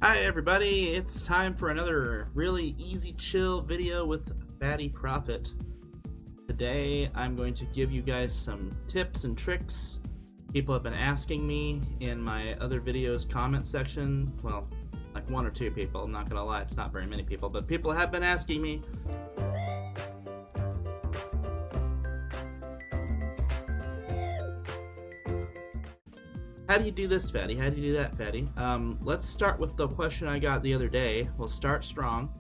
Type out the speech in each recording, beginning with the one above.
Hi everybody, it's time for another really easy chill video with Fatty Profit. Today I'm going to give you guys some tips and tricks. People have been asking me in my other videos comment section, well, like one or two people, I'm not gonna lie, it's not very many people, but people have been asking me. How do you do this, Fatty? How do you do that, Fatty? Let's start with the question I got the other day. We'll start strong.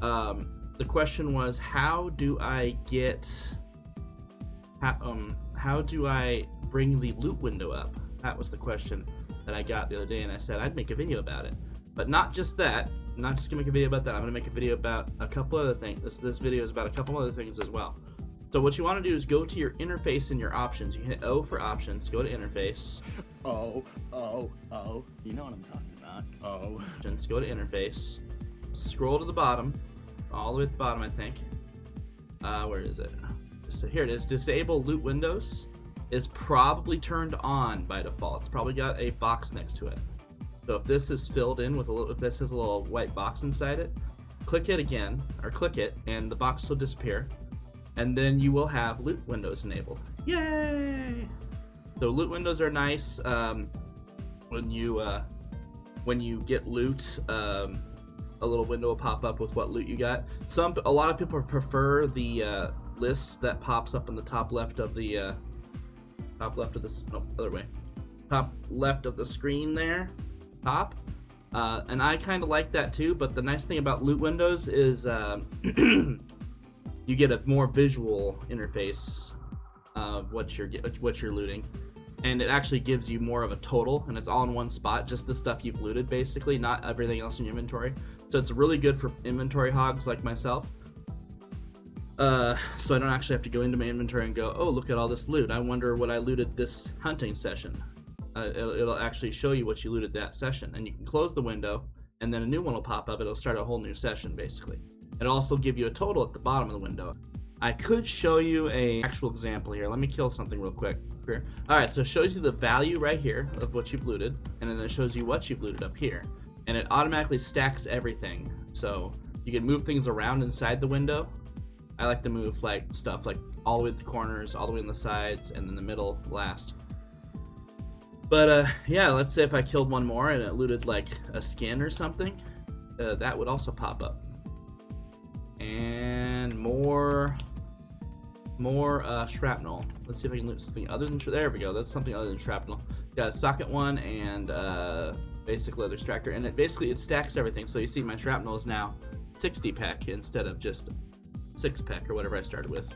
The question was, how do I bring the loot window up? That was the question that I got the other day, and I said I'd make a video about it. But not just that. I'm not just gonna make a video about that. I'm gonna make a video about a couple other things. This video is about a couple other things as well. So what you want to do is go to your interface in your options. You hit O for options, go to interface. Oh, you know what I'm talking about. Oh. Go to interface. Scroll to the bottom, all the way at the bottom, I think. Where is it? So here it is. Disable loot windows is probably turned on by default. It's probably got a box next to it. So if this is filled in with if this has a little white box inside it, click it again, or click it, and the box will disappear. And then you will have loot windows enabled. Yay! So loot windows are nice. When you get loot, a little window will pop up with what loot you got. A lot of people prefer the list that pops up in the top left of the top left of the screen there, and I kind of like that too. But the nice thing about loot windows is you get a more visual interface of what you're looting, and it actually gives you more of a total, and it's all in one spot, just the stuff you've looted basically, not everything else in your inventory. So it's really good for inventory hogs like myself. So I don't actually have to go into my inventory and go, oh, look at all this loot, I wonder what I looted this hunting session. It'll actually show you what you looted that session, and you can close the window and then a new one will pop up. It'll start a whole new session basically. It'll also give you a total at the bottom of the window. I could show you an actual example here. Let me kill something real quick here. Alright, so it shows you the value right here of what you've looted, and then it shows you what you've looted up here. And it automatically stacks everything. So you can move things around inside the window. I like to move stuff like all the way to the corners, all the way on the sides, and then the middle last. But yeah, let's say if I killed one more and it looted like a skin or something, that would also pop up. And more shrapnel. Let's see if I can loot something other than there we go. That's something other than shrapnel. Got a socket one and basic leather extractor, and it stacks everything. So you see my shrapnel is now 60 pec instead of just 6 pec or whatever I started with,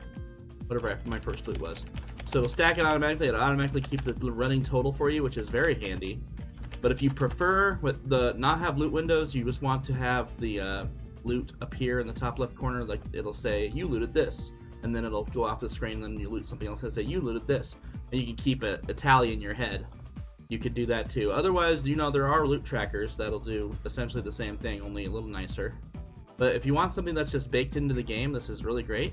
whatever my first loot was. So it'll stack it automatically. It'll automatically keep the running total for you, which is very handy. But if you prefer not have loot windows, you just want to have the loot appear in the top left corner, like it'll say you looted this, and then it'll go off the screen, and then you loot something else and say you looted this, and you can keep a tally in your head. You could do that too. Otherwise, there are loot trackers that'll do essentially the same thing, only a little nicer. But if you want something that's just baked into the game, this is really great.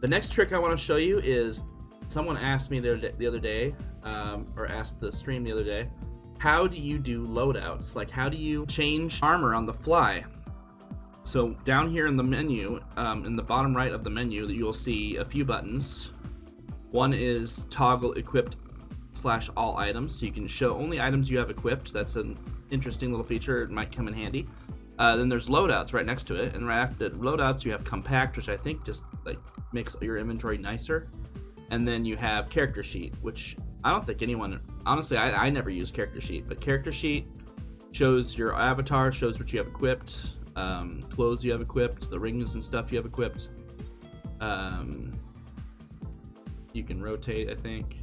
The next trick I want to show you is, someone asked me the other day, or asked the stream the other day, how do you do loadouts? Like, how do you change armor on the fly? So down here in the menu, in the bottom right of the menu, you'll see a few buttons. One is toggle equipped / all items, so you can show only items you have equipped. That's an interesting little feature. It might come in handy. Then there's loadouts right next to it, and right after loadouts you have compact, which I think just makes your inventory nicer. And then you have character sheet, which I don't think anyone, honestly, I never use character sheet, but character sheet shows your avatar, shows what you have equipped. Clothes you have equipped, the rings and stuff you have equipped. You can rotate, I think.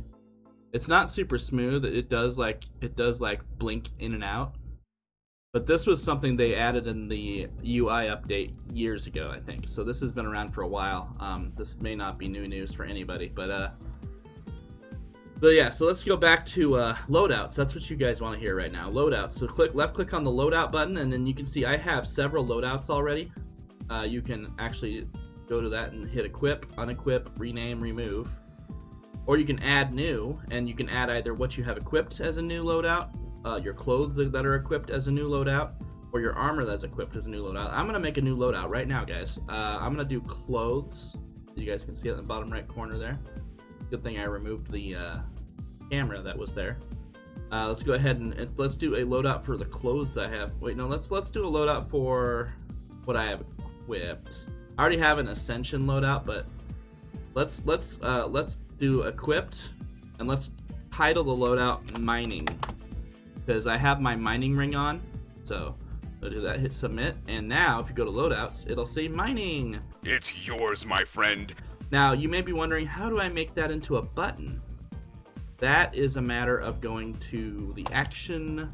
It's not super smooth. It does blink in and out. But this was something they added in the UI update years ago, I think. So this has been around for a while. This may not be new news for anybody, but yeah, so let's go back to loadouts. That's what you guys want to hear right now. Loadouts. So left click on the loadout button, and then you can see I have several loadouts already. You can actually go to that and hit equip, unequip, rename, remove. Or you can add new, and you can add either what you have equipped as a new loadout, your clothes that are equipped as a new loadout, or your armor that's equipped as a new loadout. I'm gonna make a new loadout right now, guys. I'm gonna do clothes. You guys can see it in the bottom right corner there. Good thing I removed the camera that was there. Let's go ahead and let's do a loadout for the clothes that I have. Wait, no, let's do a loadout for what I have equipped. I already have an ascension loadout, but let's do equipped, and let's title the loadout mining, because I have my mining ring on. So I'll do that, hit submit, and now if you go to loadouts, it'll say mining. It's yours, my friend. Now you may be wondering, how do I make that into a button? That is a matter of going to the action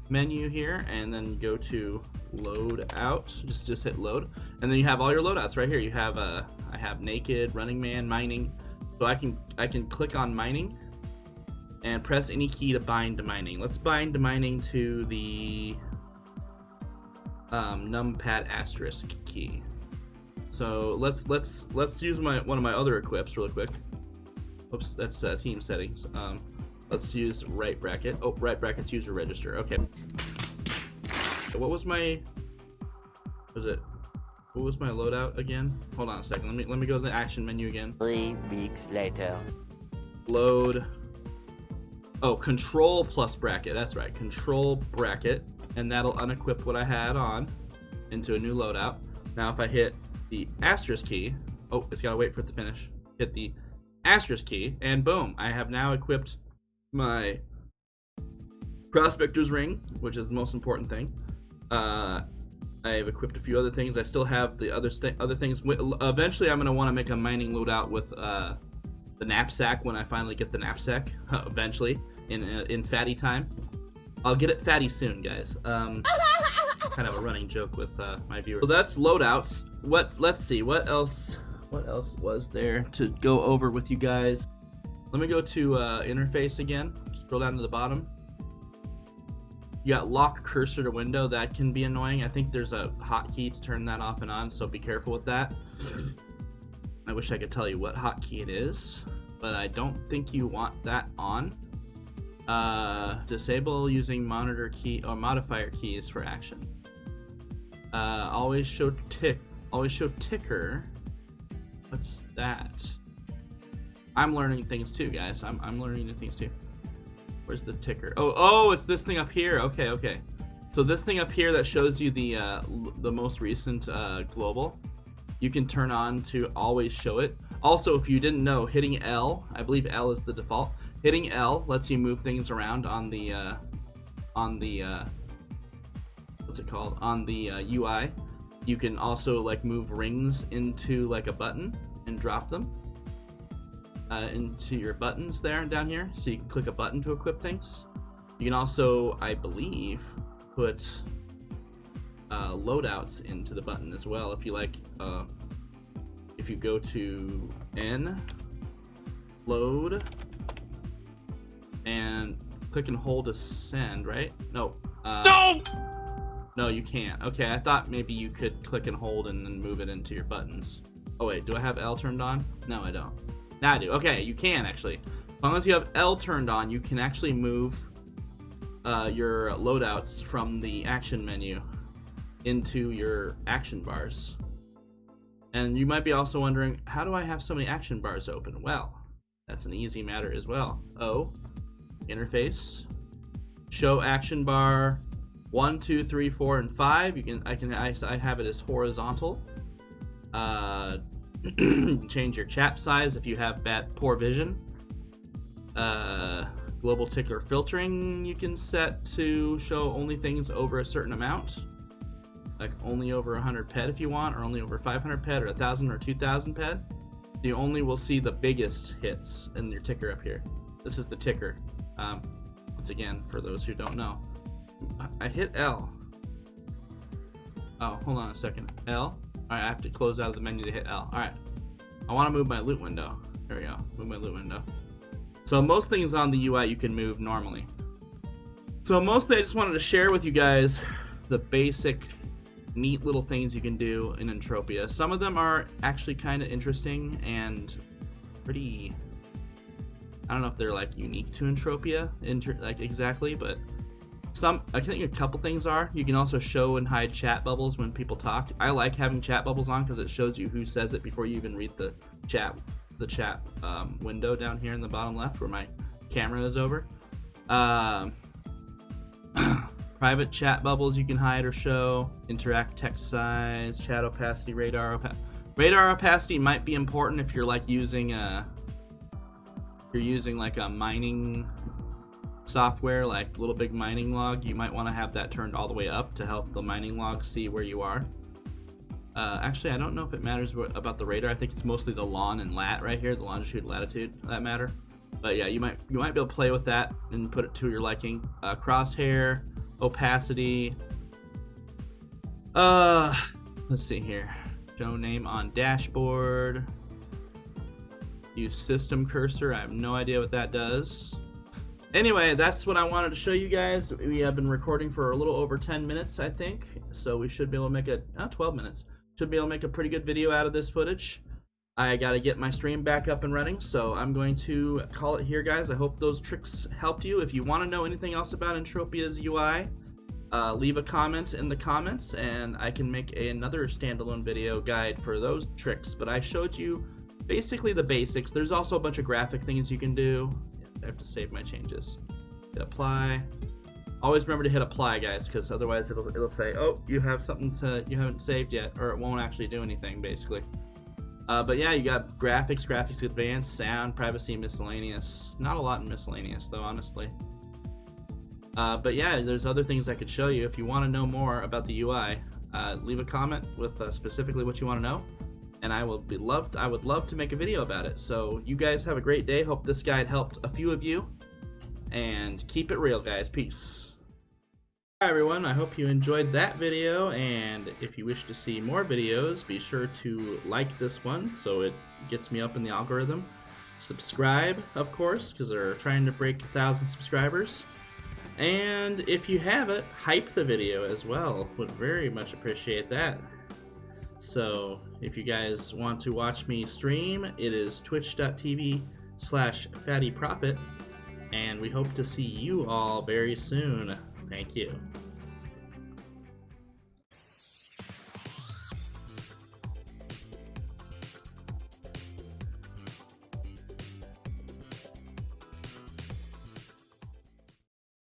menu here, and then go to load out. Just hit load, and then you have all your loadouts right here. You have I have naked, running man, mining. So I can click on mining and press any key to bind to mining. Let's bind to mining to the numpad asterisk key. So let's use one of my other equips really quick. Oops, that's team settings. Let's use right bracket. Oh, right bracket's user register. Okay. What was my loadout again? Hold on a second. Let me go to the action menu again. 3 weeks later. Load. Oh, control plus bracket. That's right. Control bracket, and that'll unequip what I had on into a new loadout. Now if I hit the asterisk key, oh, it's gotta wait for it to finish. Hit the asterisk key, and boom, I have now equipped my prospector's ring, which is the most important thing. I've equipped a few other things. I still have the other things. Eventually, I'm gonna want to make a mining loadout with the knapsack when I finally get the knapsack. Eventually, in fatty time. I'll get it fatty soon, guys. Kind of a running joke with my viewers. So that's loadouts. Let's see what else was there to go over with you guys. Let me go to interface again. Scroll down to the bottom. You got lock cursor to window. That can be annoying. I think there's a hotkey to turn that off and on, so be careful with that. I wish I could tell you what hotkey it is, but I don't think you want that on. Disable using monitor key or modifier keys for action. Always show ticker. What's that? I'm learning things too, guys. I'm learning new things too. Where's the ticker? Oh, it's this thing up here. Okay. So this thing up here that shows you the most recent global, you can turn on to always show it. Also, if you didn't know, hitting L, I believe L is the default. Hitting L lets you move things around on the what's it called? On the UI. You can also like move rings into like a button and drop them into your buttons there down here, so you can click a button to equip things. You can also, I believe, put loadouts into the button as well. If you like, if you go to N, load, and click and hold ascend, right? No. No, you can't. Okay, I thought maybe you could click and hold and then move it into your buttons. Oh wait, do I have L turned on? No, I don't. Now I do. Okay, you can actually. As long as you have L turned on, you can actually move your loadouts from the action menu into your action bars. And you might be also wondering, how do I have so many action bars open? Well, that's an easy matter as well. O, interface, show action bar 1, 2, 3, 4, and 5. I have it as horizontal. Change your chat size if you have poor vision. Global ticker filtering you can set to show only things over a certain amount, like only over 100 ped if you want, or only over 500 ped, or 1,000 or 2,000 ped. You only will see the biggest hits in your ticker up here. This is the ticker. Once again, for those who don't know, I hit L. Oh, hold on a second. L. Alright, I have to close out of the menu to hit L. Alright. I want to move my loot window. There we go. Move my loot window. So most things on the UI you can move normally. So mostly I just wanted to share with you guys the basic neat little things you can do in Entropia. Some of them are actually kind of interesting and pretty... I don't know if they're like unique to Entropia, like exactly, but I think a couple things are. You can also show and hide chat bubbles when people talk. I like having chat bubbles on because it shows you who says it before you even read the chat window down here in the bottom left where my camera is over. Private chat bubbles you can hide or show. Interact text size, chat opacity, radar opacity. Radar opacity might be important if you're like using like a mining software like Little Big Mining Log. You might want to have that turned all the way up to help the mining log see where you are. Actually, I don't know if it matters about the radar. I think it's mostly the lon and lat right here, the longitude, latitude that matter. But yeah, you might be able to play with that and put it to your liking. Crosshair, opacity. Let's see here. Show name on dashboard. Use system cursor. I have no idea what that does. Anyway, that's what I wanted to show you guys. We have been recording for a little over 10 minutes, I think. So we should be able to make 12 minutes. Should be able to make a pretty good video out of this footage. I gotta get my stream back up and running, so I'm going to call it here, guys. I hope those tricks helped you. If you want to know anything else about Entropia's UI, leave a comment in the comments, and I can make another standalone video guide for those tricks. But I showed you basically the basics. There's also a bunch of graphic things you can do. I have to save my changes. Hit apply. Always remember to hit apply, guys, because otherwise it'll say, oh, you have something you haven't saved yet, or it won't actually do anything, basically. But yeah, you got graphics advanced, sound, privacy, miscellaneous. Not a lot in miscellaneous, though, honestly. But yeah, there's other things I could show you. If you want to know more about the UI, leave a comment with specifically what you want to know, and I would love to make a video about it. So you guys have a great day. Hope this guide helped a few of you, and keep it real, guys. Peace. Hi everyone, I hope you enjoyed that video, and if you wish to see more videos, be sure to like this one so it gets me up in the algorithm. Subscribe, of course, because they're trying to break 1,000 subscribers. And if you haven't, hype the video as well. Would very much appreciate that. So if you guys want to watch me stream, it is twitch.tv/fattyprofit, and we hope to see you all very soon. Thank you.